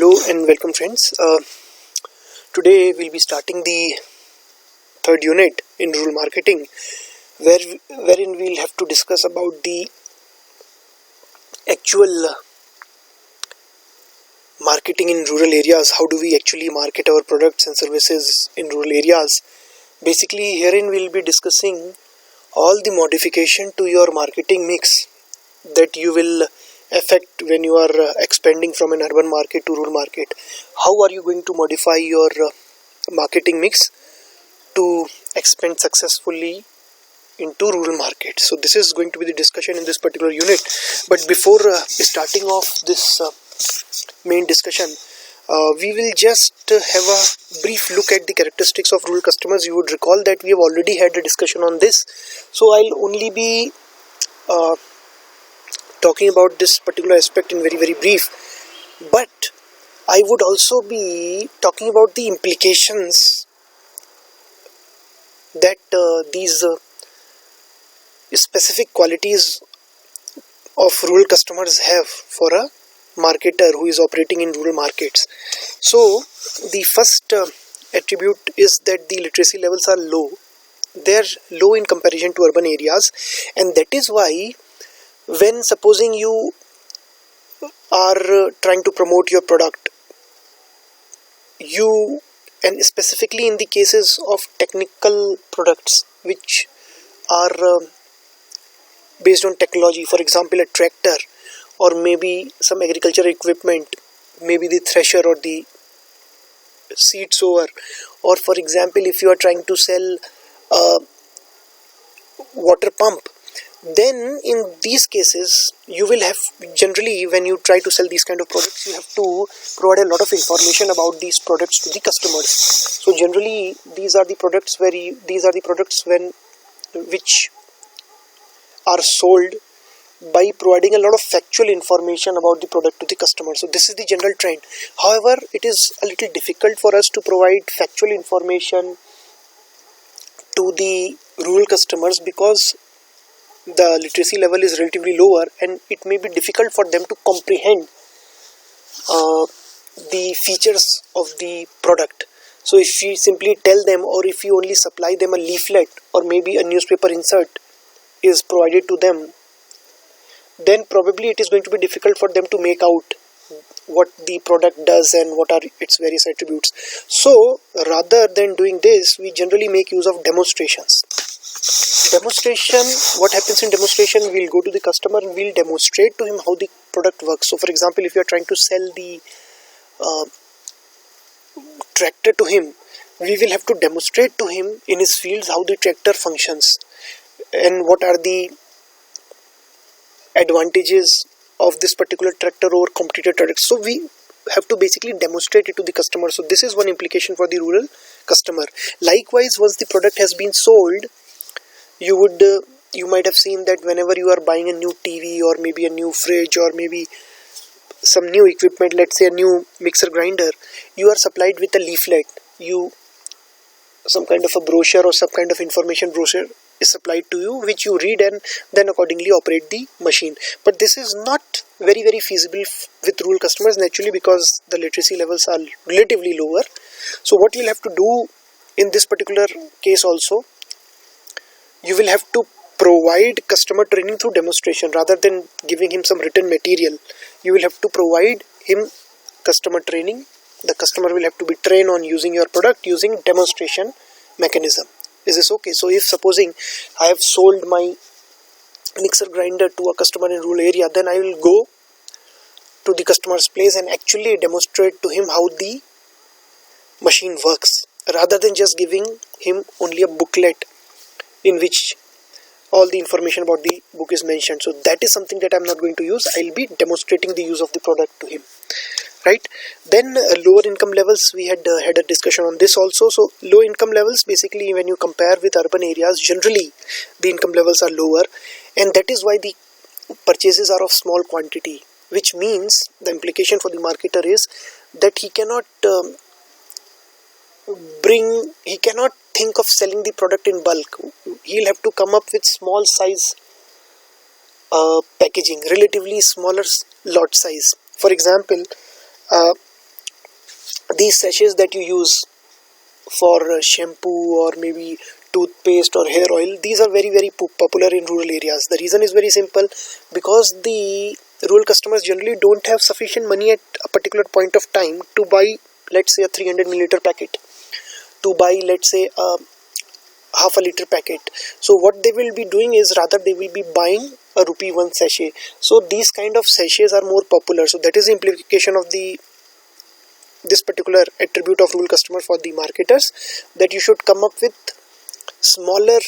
Hello and welcome friends. Today we'll be starting the third unit in rural marketing wherein we'll have to discuss about the actual marketing in rural areas. How do we actually market our products and services in rural areas? Basically herein we'll be discussing all the modification to your marketing mix that you will affect when you are expanding from an urban market to rural market. How are you going to modify your marketing mix to expand successfully into rural market? So this is going to be the discussion in this particular unit. But before starting off this main discussion, we will just have a brief look at the characteristics of rural customers. You would recall that we have already had a discussion on this, so I'll only be talking about this particular aspect in very brief, but I would also be talking about the implications that these specific qualities of rural customers have for a marketer who is operating in rural markets. So the first attribute is that the literacy levels are low. They're low in comparison to urban areas, and that is why when supposing you are trying to promote your product, and specifically in the cases of technical products which are based on technology, for example a tractor or maybe some agricultural equipment, maybe the thresher or the seed sower, or for example if you are trying to sell a water pump, then in these cases you will have, generally when you try to sell these kind of products, you have to provide a lot of information about these products to the customers. So generally these are the products which are sold by providing a lot of factual information about the product to the customer. So this is the general trend. However, it is a little difficult for us to provide factual information to the rural customers because the literacy level is relatively lower and it may be difficult for them to comprehend the features of the product. So if you simply tell them, or if you only supply them a leaflet or maybe a newspaper insert is provided to them, then probably it is going to be difficult for them to make out what the product does and what are its various attributes. So rather than doing this, we generally make use of demonstrations. What happens in demonstration, we'll go to the customer and we'll demonstrate to him how the product works. So for example, if you are trying to sell the tractor to him, we will have to demonstrate to him in his fields how the tractor functions and what are the advantages of this particular tractor over competitor tractors. So we have to basically demonstrate it to the customer. So this is one implication for the rural customer. Likewise, once the product has been sold, you might have seen that whenever you are buying a new TV or maybe a new fridge or maybe some new equipment, let's say a new mixer grinder, you are supplied with a leaflet. Some kind of a brochure or some kind of information brochure is supplied to you, which you read and then accordingly operate the machine. But this is not very feasible with rural customers, naturally, because the literacy levels are relatively lower. So what you'll have to do in this particular case also, you will have to provide customer training through demonstration rather than giving him some written material. You will have to provide him customer training. The customer will have to be trained on using your product using demonstration mechanism. Is this okay? So if supposing I have sold my mixer grinder to a customer in rural area, then I will go to the customer's place and actually demonstrate to him how the machine works, rather than just giving him only a booklet in which all the information about the book is mentioned. So that is something that I'm not going to use. I'll be demonstrating the use of the product to him. Right? Then lower income levels, we had a discussion on this also. So low income levels, basically when you compare with urban areas, generally the income levels are lower, and that is why the purchases are of small quantity, which means the implication for the marketer is that he cannot think of selling the product in bulk. He'll have to come up with small size packaging, relatively smaller lot size. For example, these sachets that you use for shampoo or maybe toothpaste or hair oil, these are very popular in rural areas. The reason is very simple, because the rural customers generally don't have sufficient money at a particular point of time to buy, let's say, a 300 milliliter packet, to buy, let's say, a half a liter packet. So what they will be doing is, rather they will be buying a rupee one sachet. So these kind of sachets are more popular. So that is the implication of this particular attribute of rural customer for the marketers, that you should come up with smaller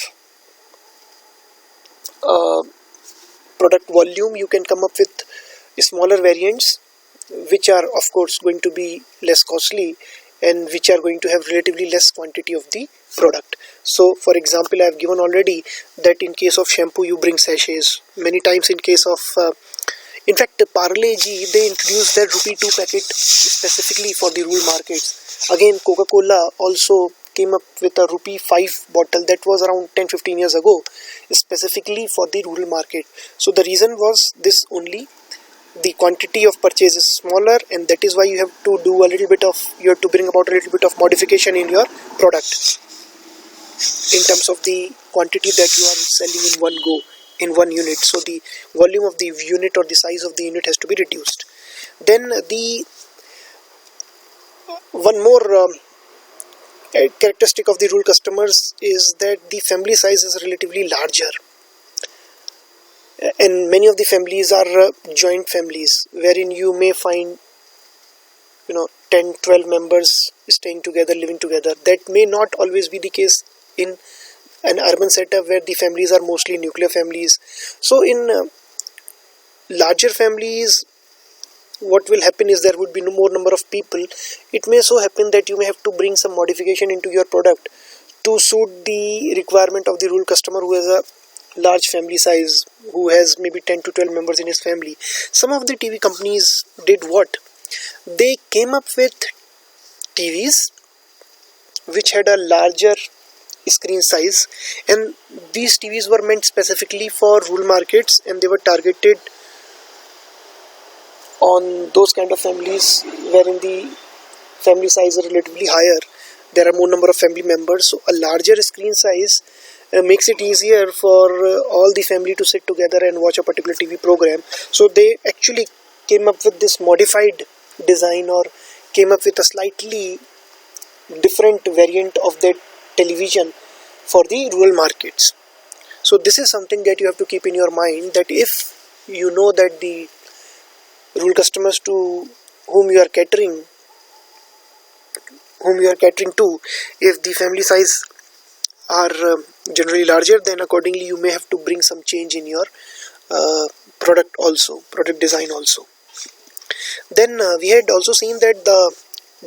product volume. You can come up with smaller variants which are of course going to be less costly and which are going to have relatively less quantity of the product. So for example, I have given already that in case of shampoo you bring sachets. Many times in case of in fact, Parle G, they introduced their rupee 2 packet specifically for the rural markets. Again, Coca-Cola also came up with a rupee 5 bottle that was around 10-15 years ago, specifically for the rural market. So the reason was this only: the quantity of purchase is smaller, and that is why you have to do a little bit of, you have to bring about a little bit of modification in your product in terms of the quantity that you are selling in one go, in one unit. So the volume of the unit or the size of the unit has to be reduced. Then the one more characteristic of the rural customers is that the family size is relatively larger, and many of the families are joint families, wherein you may find 10-12 members staying together, living together. That may not always be the case in an urban setup where the families are mostly nuclear families. So in larger families, what will happen is there would be no more number of people. It may so happen that you may have to bring some modification into your product to suit the requirement of the rural customer who has a large family size, who has maybe 10 to 12 members in his family. Some of the TV companies did what? They came up with TVs which had a larger screen size, and these TVs were meant specifically for rural markets, and they were targeted on those kind of families wherein the family size is relatively higher. There are more number of family members, so a larger screen size makes it easier for all the family to sit together and watch a particular TV program. So they actually came up with this modified design, or came up with a slightly different variant of that television for the rural markets. So this is something that you have to keep in your mind, that if you know that the rural customers to whom you are catering to, if the family size are generally larger, then accordingly you may have to bring some change in your product design also. Then we had also seen that the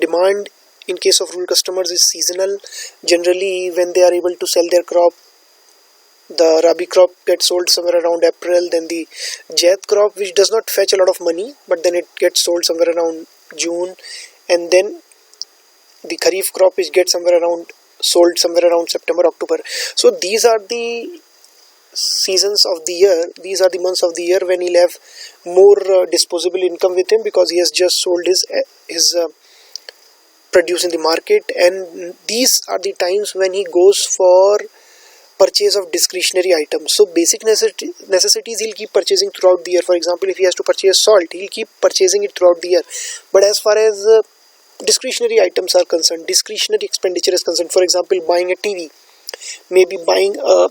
demand in case of rural customers is seasonal. Generally, when they are able to sell their crop, the Rabi crop gets sold somewhere around April. Then the Jaith crop, which does not fetch a lot of money, but then it gets sold somewhere around June. And then the Kharif crop, which gets sold somewhere around September, October. So these are the seasons of the year. These are the months of the year when he'll have more disposable income with him, because he has just sold his produce in the market, and these are the times when he goes for purchase of discretionary items. So basic necessities he'll keep purchasing throughout the year. For example, if he has to purchase salt, he'll keep purchasing it throughout the year. But as far as discretionary items are concerned, discretionary expenditure is concerned, for example, buying a TV, maybe buying a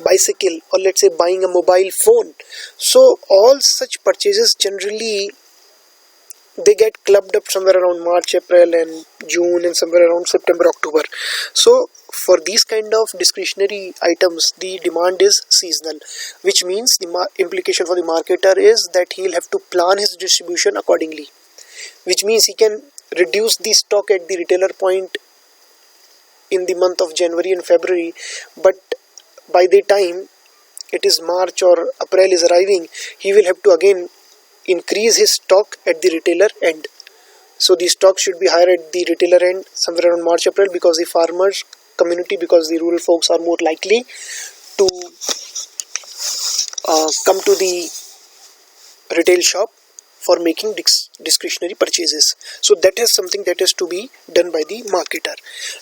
bicycle, or let's say buying a mobile phone. So all such purchases generally they get clubbed up somewhere around March, April and June, and somewhere around September, October. So for these kind of discretionary items, the demand is seasonal, which means the implication for the marketer is that he'll have to plan his distribution accordingly, which means he can reduce the stock at the retailer point in the month of January and February, but by the time it is March or April is arriving, he will have to again increase his stock at the retailer end. So the stock should be higher at the retailer end somewhere around March, April, because the farmers community, because the rural folks are more likely to come to the retail shop for making discretionary purchases. So that is something that has to be done by the marketer.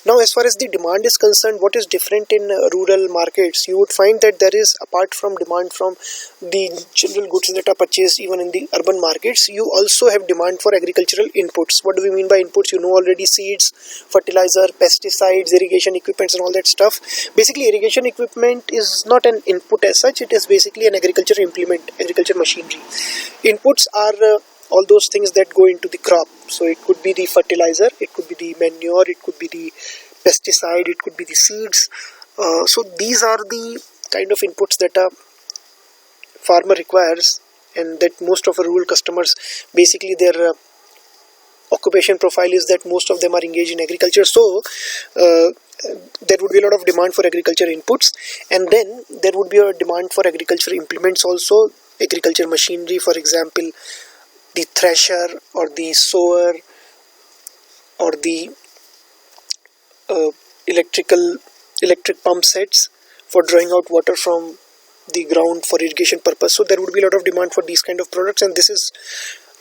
Now as far as the demand is concerned, what is different in rural markets? You would find that there is, apart from demand from the general goods that are purchased even in the urban markets, you also have demand for agricultural inputs. What do we mean by inputs? You know already: seeds, fertilizer, pesticides, irrigation equipments and all that stuff. Basically irrigation equipment is not an input as such, it is basically an agriculture implement, agriculture machinery. Inputs are all those things that go into the crop. So it could be the fertilizer, it could be the manure, it could be the pesticide, it could be the seeds. So these are the kind of inputs that a farmer requires, and that most of our rural customers, basically their occupation profile is that most of them are engaged in agriculture. So there would be a lot of demand for agriculture inputs, and then there would be a demand for agriculture implements also, agriculture machinery, for example the thresher or the sower or the electric pump sets for drawing out water from the ground for irrigation purpose. So there would be a lot of demand for these kind of products, and this is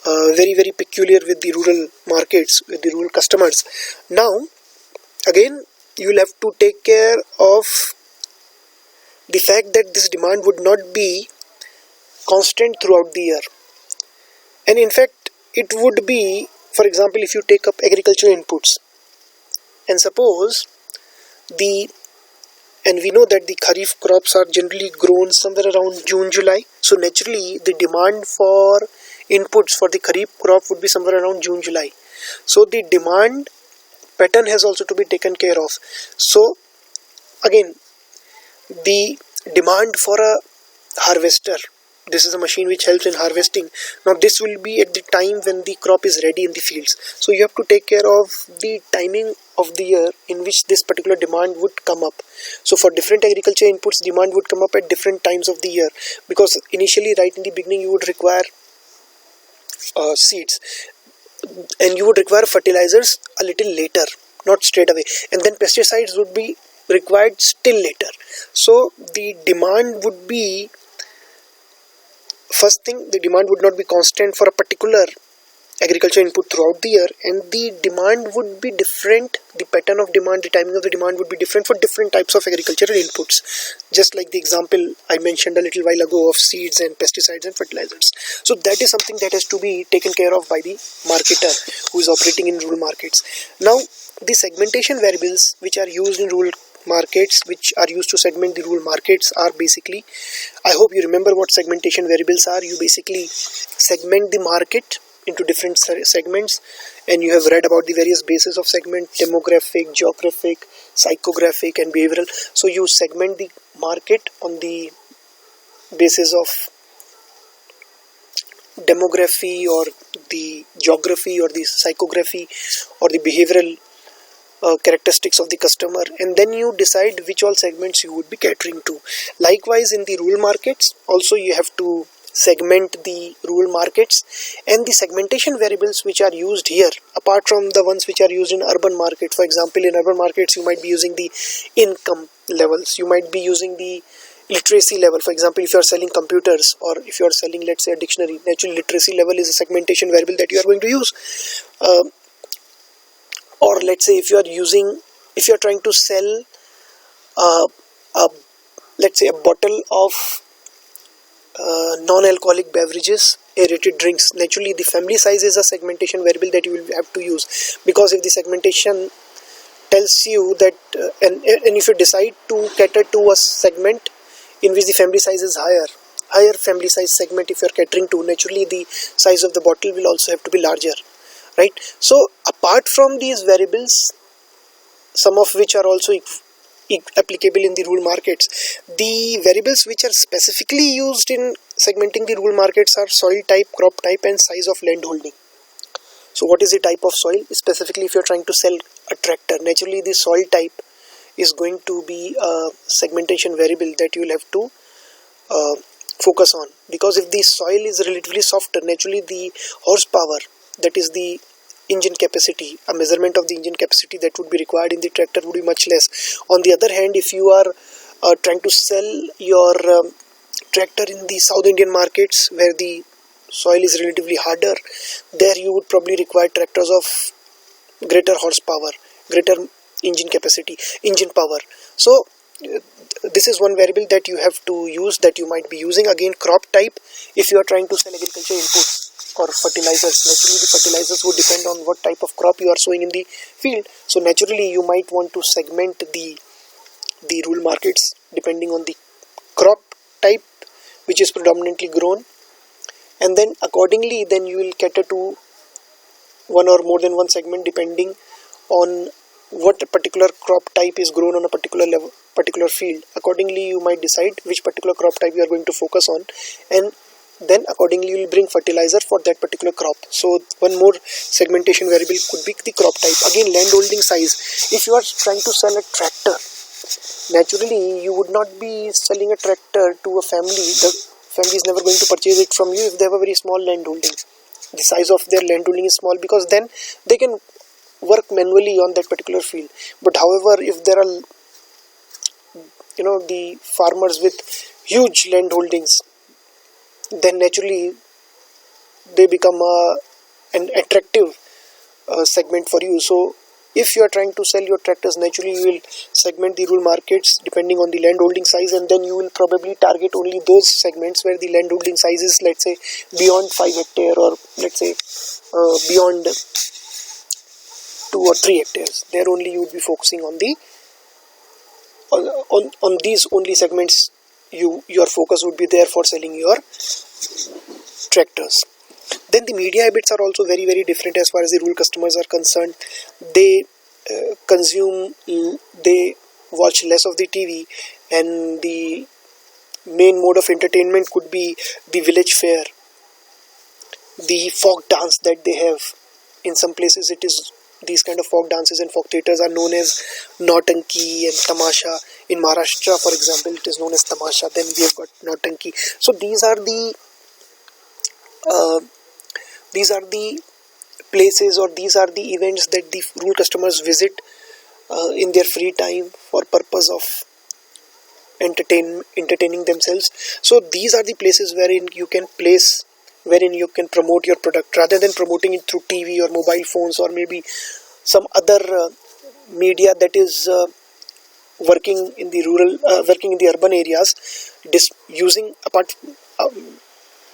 very very peculiar with the rural markets, with the rural customers. Now again, you will have to take care of the fact that this demand would not be constant throughout the year. And in fact, it would be, for example, if you take up agricultural inputs, and suppose and we know that the kharif crops are generally grown somewhere around June, July. So naturally, the demand for inputs for the kharif crop would be somewhere around June, July. So the demand pattern has also to be taken care of. So again, the demand for a harvester, this is a machine which helps in harvesting. Now this will be at the time when the crop is ready in the fields. So you have to take care of the timing of the year in which this particular demand would come up. So for different agriculture inputs, demand would come up at different times of the year, because initially right in the beginning you would require seeds, and you would require fertilizers a little later, not straight away, and then pesticides would be required still later. So the demand would be, first thing, the demand would not be constant for a particular agriculture input throughout the year, and the demand would be different, the pattern of demand, the timing of the demand would be different for different types of agricultural inputs, just like the example I mentioned a little while ago of seeds and pesticides and fertilizers. So that is something that has to be taken care of by the marketer who is operating in rural markets. Now the segmentation variables which are used in rural markets, which are used to segment the rural markets, are basically, I hope you remember what segmentation variables are. You basically segment the market into different segments, and you have read about the various bases of segment: demographic, geographic, psychographic and behavioral. So you segment the market on the basis of demography or the geography or the psychography or the behavioral characteristics of the customer, and then you decide which all segments you would be catering to. Likewise, in the rural markets also you have to segment the rural markets, and the segmentation variables which are used here, apart from the ones which are used in urban markets. For example, in urban markets you might be using the income levels, you might be using the literacy level. For example, if you are selling computers, or if you are selling, let's say, a dictionary, naturally literacy level is a segmentation variable that you are going to use. Or let's say if you are trying to sell let's say a bottle of non-alcoholic beverages, aerated drinks, naturally the family size is a segmentation variable that you will have to use, because if the segmentation tells you that and if you decide to cater to a segment in which the family size is higher family size segment, if you are catering to, naturally the size of the bottle will also have to be larger, right? So apart from these variables, some of which are also applicable in the rural markets, the variables which are specifically used in segmenting the rural markets are soil type, crop type and size of land holding. So what is the type of soil? Specifically, if you are trying to sell a tractor, naturally the soil type is going to be a segmentation variable that you will have to focus on, because if the soil is relatively softer, naturally the horsepower, that is the engine capacity, a measurement of the engine capacity that would be required in the tractor would be much less. On the other hand, if you are trying to sell your tractor in the South Indian markets, where the soil is relatively harder, there you would probably require tractors of greater horsepower, greater engine capacity, engine power. So this is one variable that you have to use, that you might be using. Again, crop type. If you are trying to sell agriculture inputs or fertilizers, naturally the fertilizers would depend on what type of crop you are sowing in the field. So naturally you might want to segment the rural markets depending on the crop type which is predominantly grown, and then accordingly then you will cater to one or more than one segment depending on what particular crop type is grown on a particular field. Accordingly you might decide which particular crop type you are going to focus on, and then accordingly you will bring fertilizer for that particular crop. So one more segmentation variable could be the crop type. Again, landholding size. If you are trying to sell a tractor, naturally you would not be selling a tractor to a family. The family is never going to purchase it from you if they have a very small landholding. The size of their landholding is small, because then they can work manually on that particular field. But however, if there are the farmers with huge landholdings, then naturally they become an attractive segment for you. So if you are trying to sell your tractors, naturally you will segment the rural markets depending on the landholding size, and then you will probably target only those segments where the landholding size is, let's say, beyond 5 hectares, or let's say beyond 2 or 3 hectares. There only you would be focusing on the on these only segments. Your focus would be there for selling your tractors. Then the media habits are also very, very different as far as the rural customers are concerned. They they watch less of the TV, and the main mode of entertainment could be the village fair, the folk dance that they have. In some places it is, these kind of folk dances and folk theatres are known as Nautanki and Tamasha. In Maharashtra, for example, it is known as Tamasha. Then we have got Nautanki. So these are the places, or these are the events that the rural customers visit in their free time for purpose of entertaining themselves. So these are the places wherein you can promote your product, rather than promoting it through TV or mobile phones, or maybe some other media that is working in the urban areas.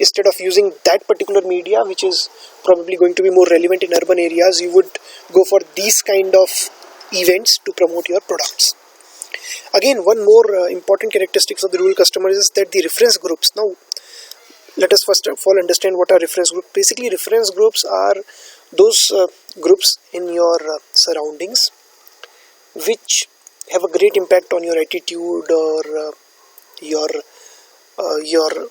Instead of using that particular media, which is probably going to be more relevant in urban areas, you would go for these kind of events to promote your products. Again, one more important characteristics of the rural customers is that the reference groups. Now, let us first of all understand what are reference groups. Basically, reference groups are those groups in your surroundings which have a great impact on your attitude, or your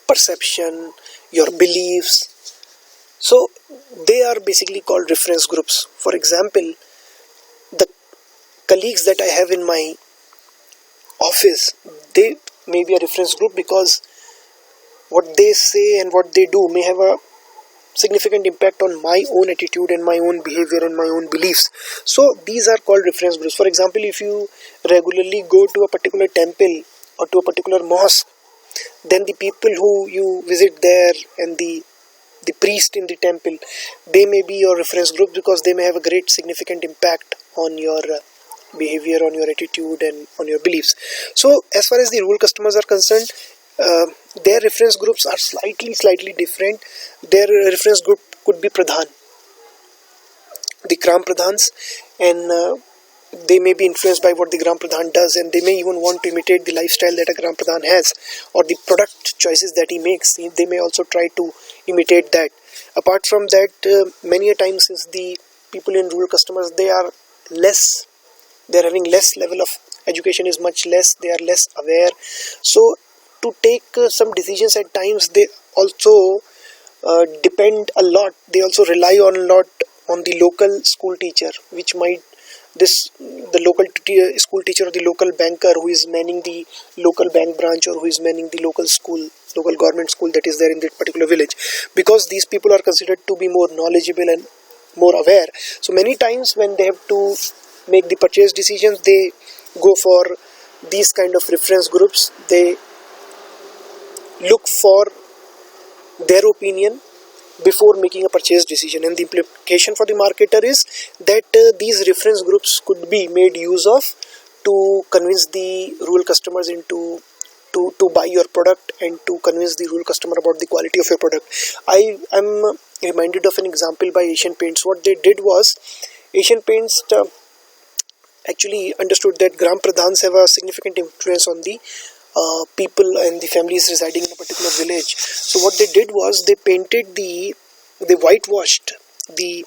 perception, your beliefs. So they are basically called reference groups. For example, the colleagues that I have in my office, they may be a reference group, because what they say and what they do may have a significant impact on my own attitude and my own behavior and my own beliefs. So these are called reference groups. For example, if you regularly go to a particular temple or to a particular mosque, then the people who you visit there and the priest in the temple, they may be your reference group, because they may have a great significant impact on your behavior, on your attitude, and on your beliefs. So as far as the rural customers are concerned, their reference groups are slightly different. Their reference group could be Pradhan, the Gram Pradhans, and they may be influenced by what the Gram Pradhan does, and they may even want to imitate the lifestyle that a Gram Pradhan has, or the product choices that he makes. They may also try to imitate that. Apart from that, many a times, since the people in rural customers, they are having less level of education, is much less, they are less aware. So to take some decisions at times, they also depend a lot, they also rely on a lot on the local school teacher, which might the local school teacher or the local banker who is manning the local bank branch, or who is manning the local government school that is there in that particular village, because these people are considered to be more knowledgeable and more aware. So many times when they have to make the purchase decisions, they go for these kind of reference groups. They look for their opinion before making a purchase decision. And the implication for the marketer is that these reference groups could be made use of to convince the rural customers into to buy your product, and to convince the rural customer about the quality of your product. I am reminded of an example by Asian Paints. What they did was, Asian Paints actually understood that Gram Pradhans have a significant influence on the people and the families residing in a particular village. So what they did was, they whitewashed the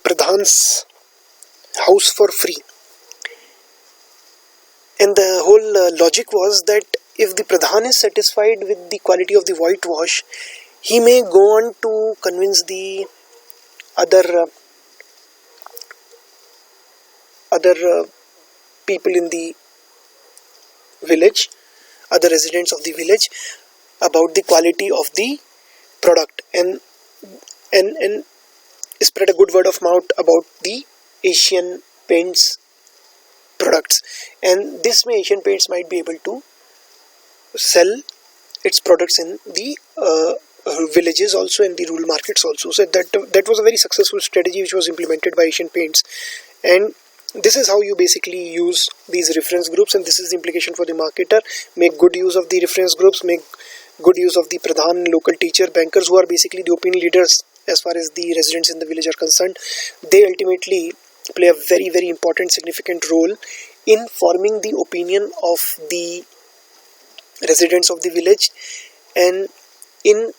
Pradhan's house for free. And the whole logic was that if the Pradhan is satisfied with the quality of the whitewash, he may go on to convince the other people in the village, other residents of the village, about the quality of the product, and spread a good word of mouth about the Asian Paints products. And this way Asian Paints might be able to sell its products in the villages also, and the rural markets also. So that was a very successful strategy which was implemented by Asian Paints. And this is how you basically use these reference groups, and this is the implication for the marketer. Make good use of the reference groups, make good use of the Pradhan, local teacher, bankers, who are basically the opinion leaders as far as the residents in the village are concerned. They ultimately play a very, very important, significant role in forming the opinion of the residents of the village, and in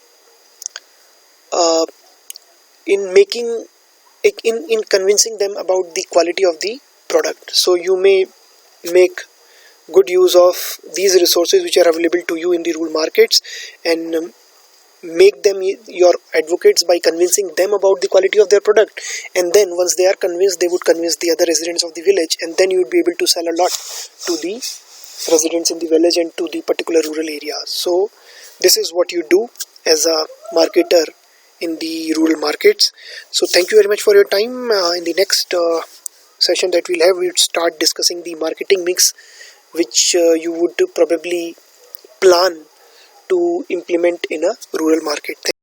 convincing them about the quality of the product. So you may make good use of these resources which are available to you in the rural markets, and make them your advocates by convincing them about the quality of their product. And then once they are convinced, they would convince the other residents of the village, and then you would be able to sell a lot to the residents in the village and to the particular rural area. So this is what you do as a marketer in the rural markets. So thank you very much for your time. In the next session that we'll have, we'll start discussing the marketing mix, which you would probably plan to implement in a rural market.